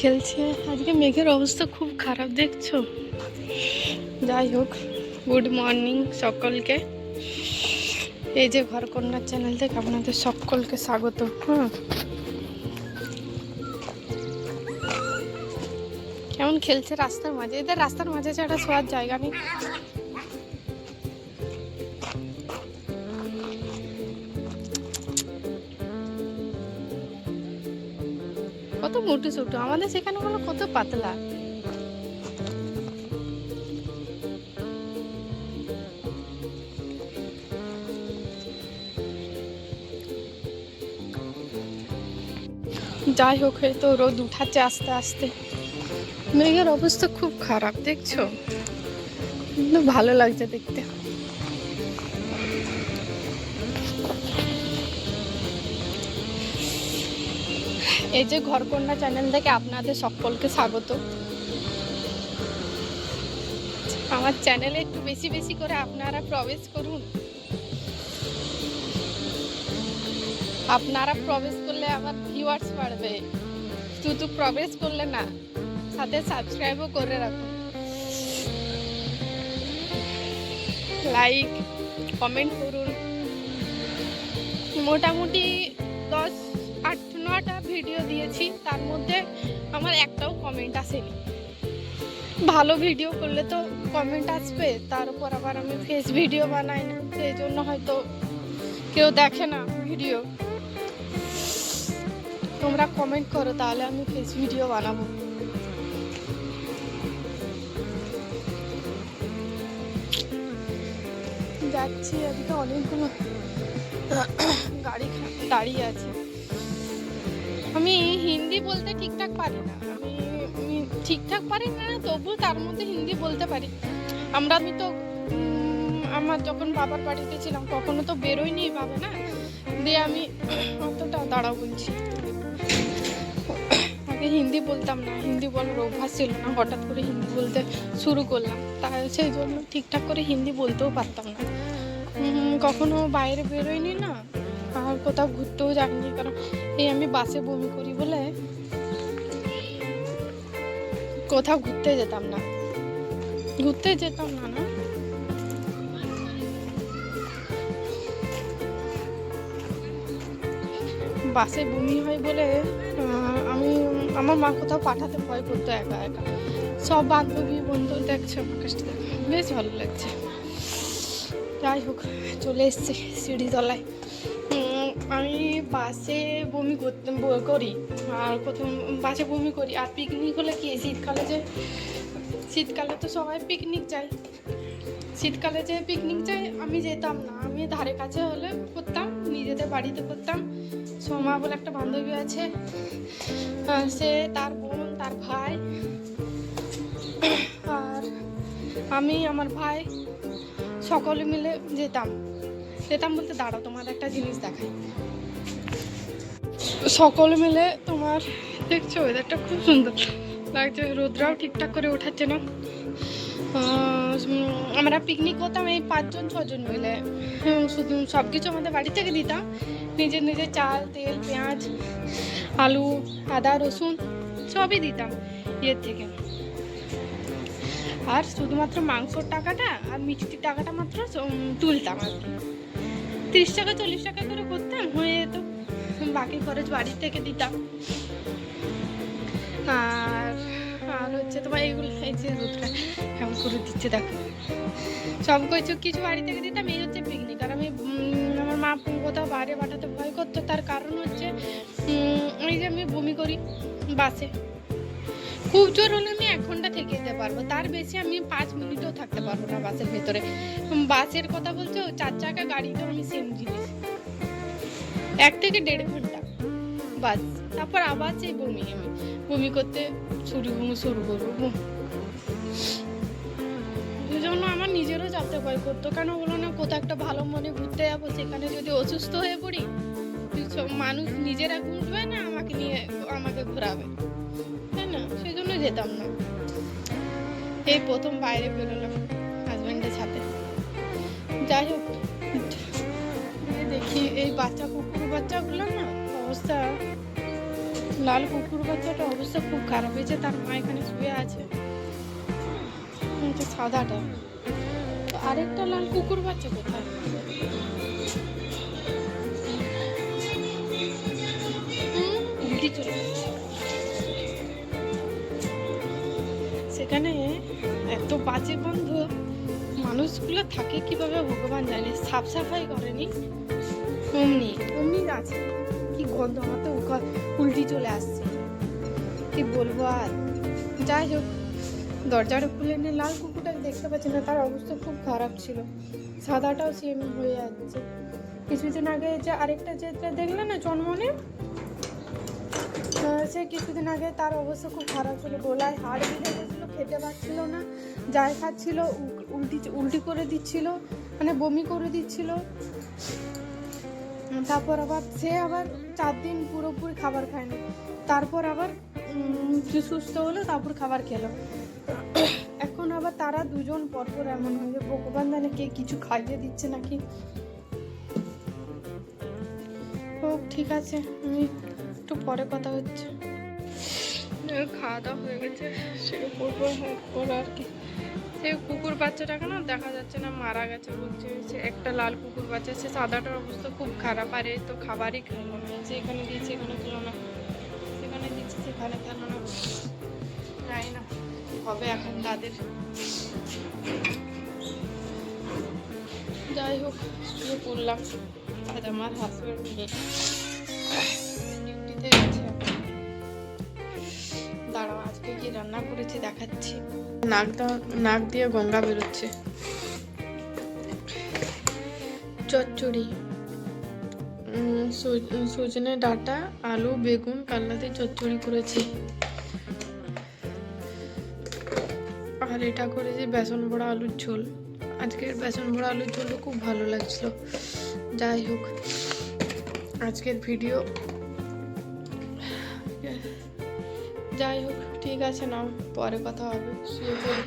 খেলছে। আজকে মেঘের অবস্থা খুব খারাপ দেখছো। যাই হোক, গুড মর্নিং সকলকে। এই যে ঘরকন্যার চ্যানেল থেকে আপনাদের সকলকে স্বাগত। কেমন খেলছে রাস্তার মাঝে, এদের রাস্তার মাঝে ছাড়া শোয়ার জায়গা নেই। কত মোটু ছোট, আমাদের সেখানে হলো কত পাতলা। যাই হোক, এই তো রোদ উঠাচ্ছে আস্তে আস্তে। মেঘের অবস্থা খুব খারাপ দেখছো, কিন্তু ভালো লাগছে দেখতে। এই যে ঘরকন্যা চ্যানেল থেকে আপনাদের সকলকে স্বাগত। আমার চ্যানেলে একটু বেশি বেশি করে আপনারা প্রবেশ করুন। আপনারা প্রবেশ করলে আমার ভিউয়ার্স বাড়বে, শুধু প্রবেশ করলে না, সাথে সাবস্ক্রাইবও করে রাখুন, লাইক কমেন্ট করুন। মোটামুটি 10-8-9টা ভিডিও দিয়েছি, তার মধ্যে আমার একটাও কমেন্ট আসেনি। ভালো ভিডিও করলে তো কমেন্ট আসবে, তার উপর আবার আমি ফেস ভিডিও বানাই না, সেই জন্য হয়তো কেউ দেখে না ভিডিও। তোমরা কমেন্ট করো, তাহলে আমি ফেস ভিডিও বানাবো। যাচ্ছি, আজকে অনেকগুলো গাড়ি দাঁড়িয়ে আছে। আমি হিন্দি বলতে ঠিকঠাক পারি না, আমি ঠিকঠাক পারি না, তবু তার মধ্যে হিন্দি বলতে পারি। আমি তো আমার যখন বাবার বাড়িতে ছিলাম কখনো তো বেরোয়নি ভাবে না, দিয়ে আমি অতটা দাঁড়াও বলছি। আগে হিন্দি বলতাম না, হিন্দি বলার অভ্যাস ছিল না, হঠাৎ করে হিন্দি বলতে শুরু করলাম, তাই সেই জন্য ঠিকঠাক করে হিন্দি বলতেও পারতাম না। কখনো বাইরে বেরোয়নি না, আর কোথাও ঘুরতেও যাইনি, কারণ এই আমি বাসে বমি করি বলে কোথাও ঘুরতে যেতাম না না। বাসে বমি হয় বলে আমার মা কোথাও পাঠাতে ভয় করতো একা একা। সব বান্ধবী বন্ধু দেখছে আমার কাছে, বেশ ভালো লাগছে। যাই হোক, চলে এসছি সিঁড়িতলায়। আমি বাসে বমি করি, আর প্রথম বাসে বমি করি। আর পিকনিক হলে কি, শীতকালে তো সবাই পিকনিক যায়, শীতকালে যে পিকনিক যায় আমি যেতাম না। আমি ধারে কাছে হলে করতাম, নিজেদের বাড়িতে করতাম। সোমা বলে একটা বান্ধবী আছে, সে, তার বোন, তার ভাই, আর আমি, আমার ভাই, সকলে মিলে যেতাম বলতে, দাঁড়াও তোমার একটা জিনিস দেখাই। সকলে মিলে, তোমার দেখছো ওয়েদারটা খুব সুন্দর লাগছে, রোদরাও ঠিকঠাক করে ওঠাচ্ছে না। আমরা পিকনিক করতাম এই 5-6 জন মিলে। শুধু সব কিছু আমাদের বাড়ি থেকে দিতাম, নিজের চাল, তেল, পেঁয়াজ, আলু, আদা, রসুন সবই দিতাম ইয়ের থেকে। আর শুধুমাত্র মাংসর টাকাটা আর মিষ্টির টাকাটা মাত্র তুলতাম আর কি। 30 টাকা 40 টাকা করে করতাম, হয়ে যেত। বাকি খরচ বাড়ি থেকে দিতাম। আর হচ্ছে তোমার এইগুলো, এই যে রোদটা কেমন করে দিচ্ছে দেখো, সব কিছু বাড়ি থেকে দিতাম। এই হচ্ছে পিকনিক। আর আমি, আমার মা কোথাও বাইরে পাঠাতে ভয় করতো, তার কারণ হচ্ছে এই যে আমি বমি করি বাসে। খুব জোর হলে আমি 1 ঘন্টা থেকে যেতে পারবো, তার বেশি আমি 5 মিনিটও থাকতে পারবো না বাসের ভেতরে। বাসের কথা বলছো, 4 চাকা গাড়িতেও আমি সেম জিনিস, 1 থেকে 1.5 ঘন্টা বাস, তারপর আবার সেই বমি করতে শুরু করবো। এই জন্য আমার নিজেরও যেতে ভয় করতো। কেন বলো না, কোথাও একটা ভালো মনে ঘুরতে যাবো, সেখানে যদি অসুস্থ হয়ে পড়ি, মানুষ নিজেরা ঘুরবে না, আমাকে ঘোরাবে, তাই না? সেই জন্য যেতাম না। এই প্রথম বাইরে বেরোলাম হাজব্যান্ডের সাথে। যাই হোক, দেখি এই কুকুর বাচ্চাগুলো না অবস্থা লাল কুকুর বাচ্চাটা অবস্থা খুব খারাপ হয়েছে, তার মা এখানে শুয়ে আছে। এটা সাদাটা, তো আরেকটা লাল কুকুর বাচ্চা কোথায়? উল্টি চলে যাচ্ছে। সেখানে এত বাজে গন্ধ, মানুষগুলো থাকে কিভাবে ভগবান জানে। সাফ সাফাই করেনি, অমনি অমনি আছে। কি গন্ধ, আমার তো উল্টি চলে আসছে, কি বলবো আর। যাই হোক, দরজাটা খুলে নিয়ে লাল কুকুরটাকে দেখতে পাচ্ছি না, তার অবস্থা খুব খারাপ ছিল। সাদাটাও সেম হয়ে যাচ্ছে। কিছুদিন আগে যে আরেকটা যেটা দেখলে না জন্মনে, সে কিছুদিন আগে তার অবস্থা খুব খারাপ ছিল, গলায় হাড় বিঁধে গেছিলো, খেতে পারছিল না, যাই খাচ্ছিল উল্টি করে দিচ্ছিল, মানে বমি করে দিচ্ছিল। তারপর আবার সে আবার 4 দিন পুরোপুরি খাবার খায়নি, তারপর আবার সুস্থ হলো, তারপর খাবার খেলো। এখন আবার তারা দুজন পরপর এমন হয়ে, ভগবান জানে কে কিছু খাইয়ে দিচ্ছে নাকি। হোক, ঠিক আছে, আমি একটু পরে কথা হচ্ছে। খাওয়া দাওয়া হয়ে গেছে, সে করবো এরপর আর কি। সে কুকুর বাচ্চাটাকে না দেখা যাচ্ছে না, মারা গেছে বলছে। সে একটা লাল কুকুর বাচ্চা, সে সাদাটার অবস্থা খুব খারাপ। আর এই তো খাবারই খেলো না, যে এখানে দিয়েছে এখানে খেলো না, সেখানে দিচ্ছে সেখানে খেলো না। জানি না হবে এখন তাদের। যাই হোক, শুয়ে পড়লাম। আজ আমার হাজব্যান্ড ডিউটিতে গেছে। দাঁড়াও, আজকে কি রান্না করেছি দেখাচ্ছি। নাক দিয়ে গঙ্গা বেরোচ্ছে। চচ্চড়ি, সজনে ডাঁটা, আলু, বেগুন, কাল্লা দিয়ে চচ্চড়ি করেছি। আর এটা করেছি বেসন বড়া আলুর ঝোল। আজকের বেসন বড়া আলুর ঝোলও খুব ভালো লাগছিল। যাই হোক, আজকের ভিডিও, যাই হোক, ঠিক আছে, নাও পরে কথা হবে, শুয়ে পড়ি।